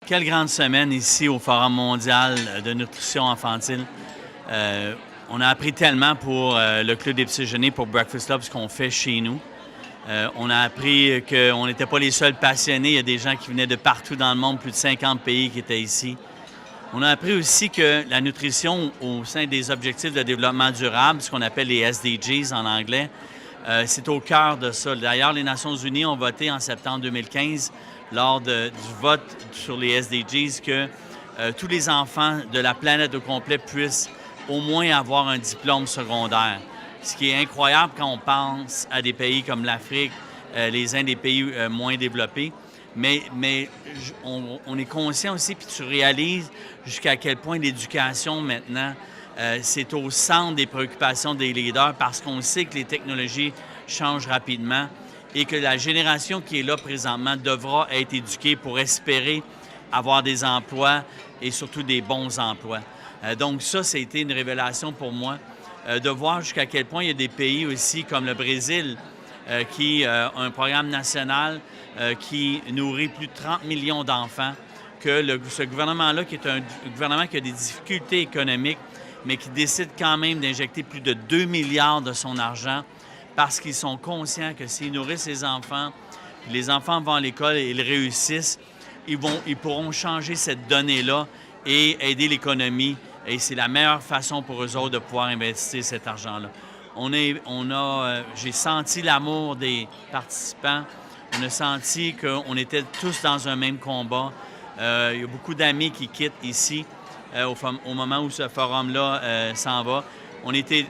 Quelle grande semaine ici au Forum mondial de nutrition infantile. On a appris tellement pour le Club des petits déjeuners, pour Breakfast Club, ce qu'on fait chez nous. On a appris qu'on n'était pas les seuls passionnés. Il y a des gens qui venaient de partout dans le monde, plus de 50 pays qui étaient ici. On a appris aussi que la nutrition au sein des objectifs de développement durable, ce qu'on appelle les SDGs en anglais, c'est au cœur de ça. D'ailleurs, les Nations unies ont voté en septembre 2015 lors du vote sur les SDGs que tous les enfants de la planète au complet puissent au moins avoir un diplôme secondaire. Ce qui est incroyable quand on pense à des pays comme l'Afrique, les uns des pays moins développés. Mais on est conscient aussi, puis tu réalises jusqu'à quel point l'éducation maintenant, c'est au centre des préoccupations des leaders parce qu'on sait que les technologies changent rapidement et que la génération qui est là présentement devra être éduquée pour espérer avoir des emplois et surtout des bons emplois. Donc ça a été une révélation pour moi de voir jusqu'à quel point il y a des pays aussi comme le Brésil qui a un programme national qui nourrit plus de 30 millions d'enfants, que ce gouvernement-là, qui est un gouvernement qui a des difficultés économiques, mais qui décide quand même d'injecter plus de 2 milliards de son argent parce qu'ils sont conscients que s'ils nourrissent les enfants, les enfants vont à l'école et ils réussissent, ils pourront changer cette donnée-là et aider l'économie. Et c'est la meilleure façon pour eux autres de pouvoir investir cet argent-là. J'ai senti l'amour des participants. On a senti qu'on était tous dans un même combat. Il y a beaucoup d'amis qui quittent ici au moment où ce forum-là s'en va. On était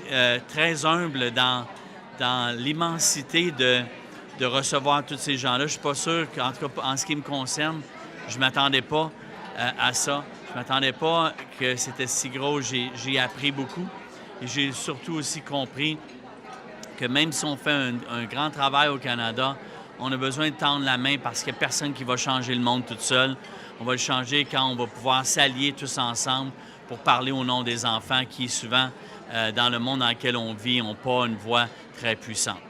très humbles dans l'immensité de recevoir tous ces gens-là. Je ne suis pas sûr qu'en tout cas, en ce qui me concerne, je ne m'attendais pas à ça. Je ne m'attendais pas que c'était si gros. J'ai appris beaucoup et j'ai surtout aussi compris que même si on fait un grand travail au Canada, on a besoin de tendre la main parce qu'il n'y a personne qui va changer le monde toute seule. On va le changer quand on va pouvoir s'allier tous ensemble pour parler au nom des enfants qui, souvent, dans le monde dans lequel on vit, n'ont pas une voix très puissante.